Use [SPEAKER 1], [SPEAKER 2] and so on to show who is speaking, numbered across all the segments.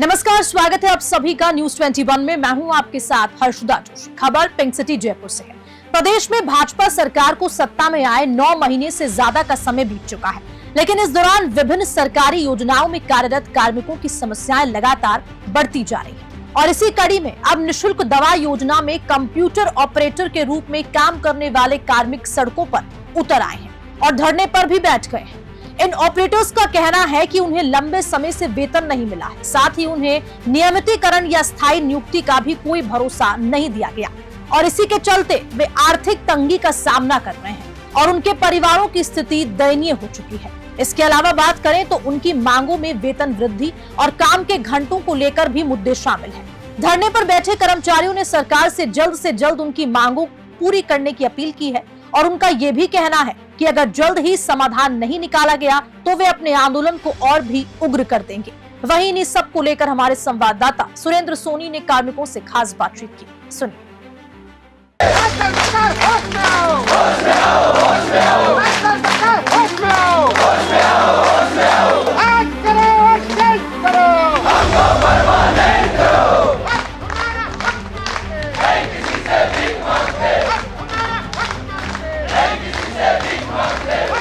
[SPEAKER 1] नमस्कार, स्वागत है आप सभी का न्यूज 21 में। मैं हूं आपके साथ हर्षदा जोशी। खबर पिंक सिटी जयपुर से है। प्रदेश में भाजपा सरकार को सत्ता में आए 9 महीने से ज्यादा का समय बीत चुका है, लेकिन इस दौरान विभिन्न सरकारी योजनाओं में कार्यरत कार्मिकों की समस्याएं लगातार बढ़ती जा रही है। और इसी कड़ी में अब निःशुल्क दवा योजना में कंप्यूटर ऑपरेटर के रूप में काम करने वाले कार्मिक सड़कों पर उतर आए हैं और धरने पर भी बैठ गए हैं। इन ऑपरेटर्स का कहना है कि उन्हें लंबे समय से वेतन नहीं मिला है, साथ ही उन्हें नियमितीकरण या स्थायी नियुक्ति का भी कोई भरोसा नहीं दिया गया और इसी के चलते वे आर्थिक तंगी का सामना कर रहे हैं और उनके परिवारों की स्थिति दयनीय हो चुकी है। इसके अलावा बात करें तो उनकी मांगों में वेतन वृद्धि और काम के घंटों को लेकर भी मुद्दे शामिल हैं। धरने पर बैठे कर्मचारियों ने सरकार से जल्द उनकी मांगों पूरी करने की अपील की है और उनका ये भी कहना है कि अगर जल्द ही समाधान नहीं निकाला गया तो वे अपने आंदोलन को और भी उग्र कर देंगे। वहीं इन्हीं सब को लेकर हमारे संवाददाता सुरेंद्र सोनी ने कार्मिकों से खास बातचीत की। सुनिए।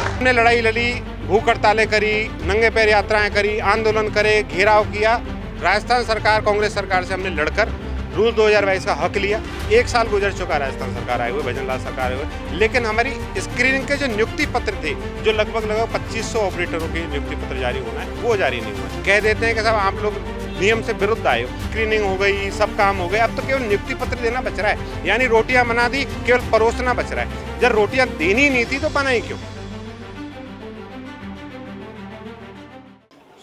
[SPEAKER 2] हमने लड़ाई लड़ी, भूख हड़तालें करी, नंगे पैर यात्राएं करी, आंदोलन करे, घेराव किया। राजस्थान सरकार, कांग्रेस सरकार से हमने लड़कर रूल 2022 का हक लिया। 1 साल गुजर चुका राजस्थान सरकार आए हुए, भजनलाल सरकार आए हुए, लेकिन हमारी स्क्रीनिंग के जो नियुक्ति पत्र थे, जो लगभग 2500 ऑपरेटरों के नियुक्ति पत्र जारी होना है, वो जारी नहीं हुआ। कह देते हैं कि साहब आप लोग नियम से विरुद्ध आए हो, स्क्रीनिंग हो गई, सब काम हो गए, अब तो केवल नियुक्ति पत्र देना बच रहा है। यानी रोटियां बना दी, केवल परोसना बच रहा है। जब रोटियां देनी नहीं थी तो बनाई क्यों?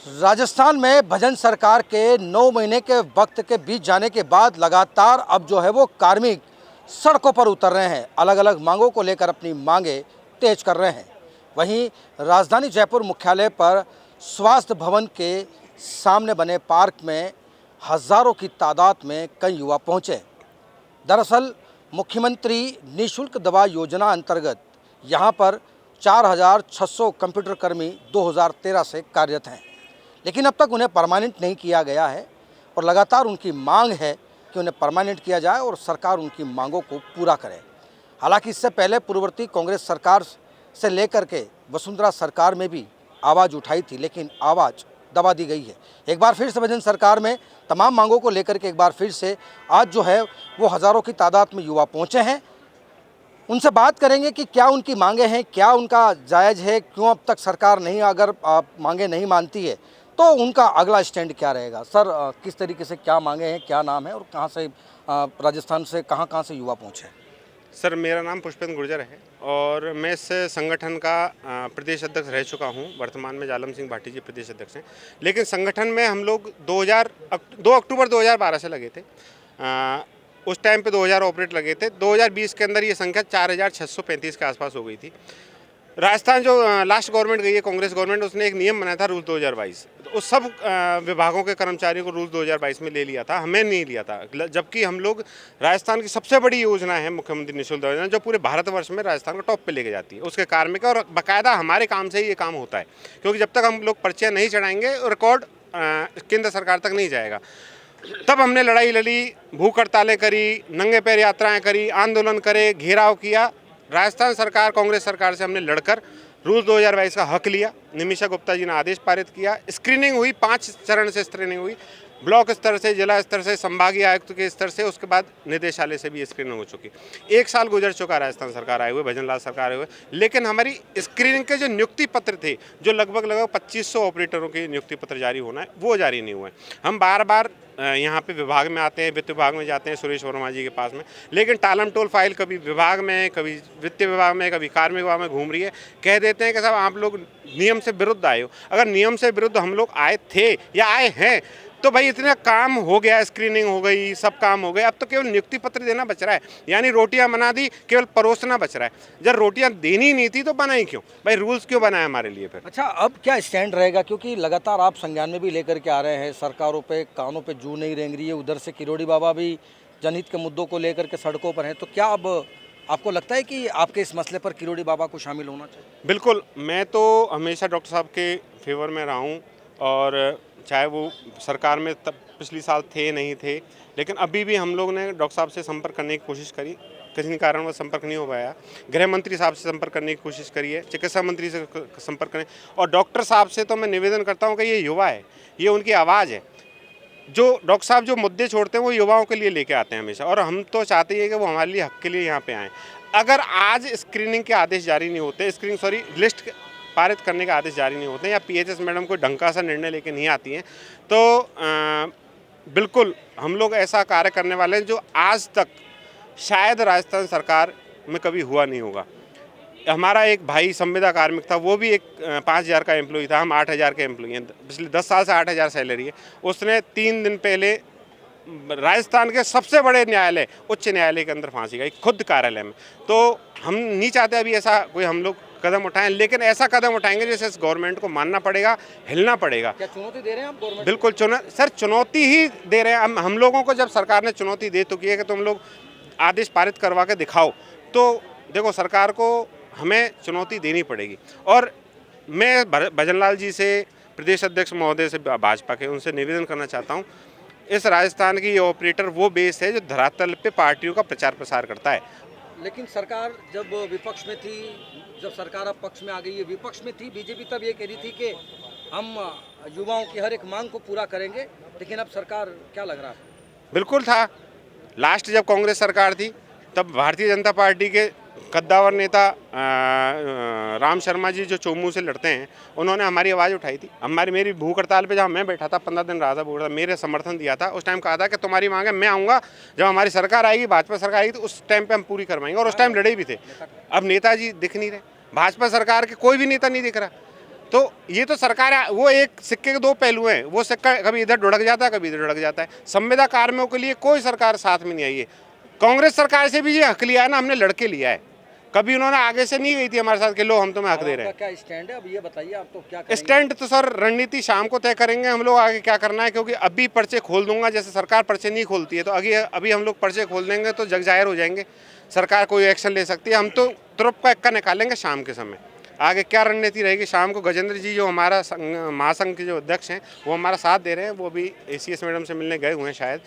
[SPEAKER 3] राजस्थान में भजन सरकार के 9 महीने के वक्त के बीत जाने के बाद लगातार अब जो है वो कार्मिक सड़कों पर उतर रहे हैं, अलग अलग मांगों को लेकर अपनी मांगे तेज कर रहे हैं। वहीं राजधानी जयपुर मुख्यालय पर स्वास्थ्य भवन के सामने बने पार्क में हज़ारों की तादाद में कई युवा पहुंचे। दरअसल मुख्यमंत्री निःशुल्क दवा योजना अंतर्गत यहां पर 4600 कंप्यूटर कर्मी 2013 से कार्यरत हैं, लेकिन अब तक उन्हें परमानेंट नहीं किया गया है और लगातार उनकी मांग है कि उन्हें परमानेंट किया जाए और सरकार उनकी मांगों को पूरा करे। हालांकि इससे पहले पूर्ववर्ती कांग्रेस सरकार से लेकर के वसुंधरा सरकार में भी आवाज़ उठाई थी, लेकिन आवाज़ दबा दी गई है। एक बार फिर से भजन सरकार में तमाम मांगों को लेकर के एक बार फिर से आज जो है वो हज़ारों की तादाद में युवा पहुँचे हैं। उनसे बात करेंगे कि क्या उनकी मांगे हैं, क्या उनका जायज़ है, क्यों अब तक सरकार नहीं अगर मांगे नहीं मानती है तो उनका अगला स्टैंड क्या रहेगा। सर, किस तरीके से क्या मांगे हैं, क्या नाम है और कहाँ से राजस्थान से कहाँ से युवा पहुँचे?
[SPEAKER 2] सर, मेरा नाम पुष्पेंद्र गुर्जर है और मैं इस संगठन का प्रदेश अध्यक्ष रह चुका हूं। वर्तमान में जालम सिंह भाटी जी प्रदेश अध्यक्ष हैं, लेकिन संगठन में हम लोग 2 अक्टूबर 2012 से लगे थे। उस टाइम पे 2000 ऑपरेट लगे थे। 2020 के अंदर ये संख्या 4635 के आसपास हो गई थी। राजस्थान जो लास्ट गवर्नमेंट गई है, कांग्रेस गवर्नमेंट, उसने एक नियम बनाया था रूल 2022। उस सब विभागों के कर्मचारियों को रूल 2022 में ले लिया था, हमें नहीं लिया था। जबकि हम लोग राजस्थान की सबसे बड़ी योजना है मुख्यमंत्री निःशुल्क दवा योजना, जो पूरे भारतवर्ष में राजस्थान को टॉप पे लेके जाती है। उसके कार्मिक और बाकायदा हमारे काम से ही ये काम होता है, क्योंकि जब तक हम लोग पर्चियाँ नहीं चढ़ाएंगे रिकॉर्ड केंद्र सरकार तक नहीं जाएगा। तब हमने लड़ाई लड़ी, भूख हड़तालें करी, नंगे पैर यात्राएं करी, आंदोलन करे, घेराव किया। राजस्थान सरकार, कांग्रेस सरकार से हमने लड़कर रूल 2022 का हक लिया। निमिषा गुप्ता जी ने आदेश पारित किया। स्क्रीनिंग हुई, 5 चरण से स्क्रीनिंग हुई, ब्लॉक स्तर से, जिला स्तर से, संभागीय आयुक्त के स्तर से, उसके बाद निदेशालय से भी स्क्रीनिंग हो चुकी। 1 साल गुजर चुका राजस्थान सरकार आए हुए, भजनलाल सरकार आए हुए, लेकिन हमारी स्क्रीनिंग के जो नियुक्ति पत्र थे, जो लगभग 2500 ऑपरेटरों के नियुक्ति पत्र जारी होना है, वो जारी नहीं हुए। हम बार बार यहाँ पे विभाग में आते हैं, वित्त विभाग में जाते हैं सुरेश वर्मा जी के पास में, लेकिन टालम टोल फाइल कभी विभाग में, कभी वित्त विभाग में, कभी कार्मिक विभाग में घूम रही है। कह देते हैं कि साहब आप लोग नियम से विरुद्ध आए हो। अगर नियम से विरुद्ध हम लोग आए थे या आए हैं तो भाई इतना काम हो गया, स्क्रीनिंग हो गई, सब काम हो गए, अब तो केवल नियुक्ति पत्र देना बच रहा है। यानी रोटियां बना दी, केवल परोसना बच रहा है। जब रोटियां देनी नहीं थी तो बनाई क्यों? भाई रूल्स क्यों बनाए हमारे लिए फिर?
[SPEAKER 3] अच्छा, अब क्या स्टैंड रहेगा, क्योंकि लगातार आप संज्ञान में भी लेकर के आ रहे हैं, सरकारों पे कानों पे जू नहीं रेंग रही है, उधर से किरोड़ी बाबा भी जनहित के मुद्दों को लेकर के सड़कों पर हैं, तो क्या अब आपको लगता है कि आपके इस मसले पर किरोड़ी बाबा को शामिल होना चाहिए?
[SPEAKER 2] बिल्कुल, मैं तो हमेशा डॉक्टर साहब के फेवर में रहा हूँ और चाहे वो सरकार में तब पिछली साल थे नहीं थे, लेकिन अभी भी हम लोग ने डॉक्टर साहब से संपर्क करने की कोशिश करी, किसी कारण वो संपर्क नहीं हो पाया। गृह मंत्री साहब से संपर्क करने की कोशिश करी है, चिकित्सा मंत्री से संपर्क करें, और डॉक्टर साहब से तो मैं निवेदन करता हूँ कि ये युवा है, ये उनकी आवाज़ है। जो डॉक्टर साहब जो मुद्दे छोड़ते हैं वो युवाओं के लिए लेके आते हैं हमेशा, और हम तो चाहते हैं कि वो हमारे लिए हक के लिए यहाँ पे आएँ। अगर आज स्क्रीनिंग के आदेश जारी नहीं होते, लिस्ट पारित करने के आदेश जारी नहीं होते, या पीएचएस मैडम कोई ढंग का सा निर्णय लेके नहीं आती हैं, तो बिल्कुल हम लोग ऐसा कार्य करने वाले हैं जो आज तक शायद राजस्थान सरकार में कभी हुआ नहीं होगा। हमारा एक भाई संविदा कार्मिक था, वो भी एक 5,000 का एम्प्लॉई था, हम 8,000 के एम्प्लॉई हैं, पिछले 10 साल से 8,000 सैलरी है। उसने 3 दिन पहले राजस्थान के सबसे बड़े न्यायालय, उच्च न्यायालय के अंदर फांसी गई, खुद कार्यालय में। तो हम नहीं चाहते अभी ऐसा कोई हम लोग कदम उठाएं, लेकिन ऐसा कदम उठाएंगे जैसे इस गवर्नमेंट को मानना पड़ेगा, हिलना पड़ेगा।
[SPEAKER 3] क्या चुनौती दे रहे हैं आप गवर्नमेंट?
[SPEAKER 2] बिल्कुल सर, चुनौती ही दे रहे हैं हम लोगों को। जब सरकार ने चुनौती दे तो की है कि तुम लोग आदेश पारित करवा के दिखाओ, तो देखो सरकार को हमें चुनौती देनी पड़ेगी। और मैं भजनलाल जी से, प्रदेश अध्यक्ष महोदय से, भाजपा के, उनसे निवेदन करना चाहता हूँ, इस राजस्थान की ये ऑपरेटर वो बेस है जो धरातल पे पार्टियों का प्रचार प्रसार करता है।
[SPEAKER 3] लेकिन सरकार जब विपक्ष में थी, जब सरकार अब पक्ष में आ गई है, विपक्ष में थी बीजेपी, तब ये कह रही थी कि हम युवाओं की हर एक मांग को पूरा करेंगे, लेकिन अब सरकार क्या लग रहा है?
[SPEAKER 2] बिल्कुल था। लास्ट जब कांग्रेस सरकार थी तब भारतीय जनता पार्टी के कद्दावर नेता राम शर्मा जी जो चोमू से लड़ते हैं, उन्होंने हमारी आवाज़ उठाई थी। मेरी भूख हड़ताल पे जहाँ मैं बैठा था, 15 दिन रहा था भूख हड़ताल, मेरे समर्थन दिया था। उस टाइम कहा था कि तुम्हारी मांग है, मैं आऊँगा, जब हमारी सरकार आएगी, भाजपा सरकार आएगी, तो उस टाइम पे हम पूरी करवाएंगे। और उस टाइम लड़े भी थे। अब नेताजी दिख नहीं रहे, भाजपा सरकार के कोई भी नेता नहीं दिख रहा। तो ये तो सरकार, वो एक सिक्के के 2 पहलू हैं। वो सिक्का कभी इधर ढुढ़क जाता है, कभी इधर ढुढ़क जाता है। संविदा कार्मिकों के लिए कोई सरकार साथ में नहीं आई है। कांग्रेस सरकार से भी ये हक लिया है ना, हमने लड़के लिया है। कभी उन्होंने आगे से नहीं गई थी हमारे साथ कि लो हम तुम्हें हक दे रहे हैं।
[SPEAKER 3] क्या स्टैंड है अब ये बताइए, आप तो क्या करेंगे?
[SPEAKER 2] स्टैंड तो सर रणनीति शाम को तय करेंगे हम लोग, आगे क्या करना है। क्योंकि अभी पर्चे खोल दूंगा, जैसे सरकार पर्चे नहीं खोलती है, तो अभी हम लोग पर्चे खोल देंगे तो जग जाहिर हो जाएंगे, सरकार कोई एक्शन ले सकती है। हम तो तुरंत का इक्का निकालेंगे शाम के समय। आगे क्या रणनीति रहेगी शाम को, गजेंद्र जी जो हमारा महासंघ के जो अध्यक्ष हैं, वो हमारा साथ दे रहे हैं। वो भी ACS मैडम से मिलने गए हुए हैं, शायद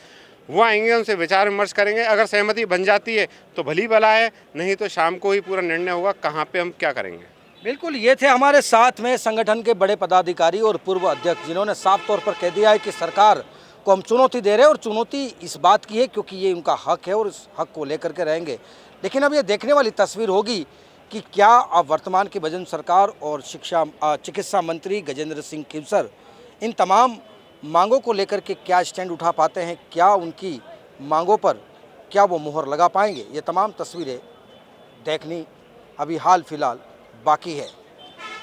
[SPEAKER 2] वो आएंगे, उनसे विचार विमर्श करेंगे। अगर सहमति बन जाती है तो भली भला है, नहीं तो शाम को ही पूरा निर्णय होगा कहाँ पे हम क्या करेंगे।
[SPEAKER 3] बिल्कुल, ये थे हमारे साथ में संगठन के बड़े पदाधिकारी और पूर्व अध्यक्ष, जिन्होंने साफ तौर पर कह दिया है कि सरकार को हम चुनौती दे रहे हैं, और चुनौती इस बात की है क्योंकि ये उनका हक है और इस हक को लेकर के रहेंगे। लेकिन अब ये देखने वाली तस्वीर होगी कि क्या अब वर्तमान की भजन सरकार और चिकित्सा मंत्री गजेंद्र सिंह खींवसर इन तमाम मांगों को लेकर के क्या स्टैंड उठा पाते हैं, क्या उनकी मांगों पर क्या वो मुहर लगा पाएंगे। ये तमाम तस्वीरें देखनी अभी हाल फिलहाल बाकी है।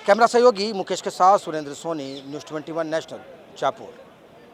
[SPEAKER 3] कैमरा सहयोगी मुकेश के साथ सुरेंद्र सोनी, न्यूज़ 21 नेशनल, जयपुर।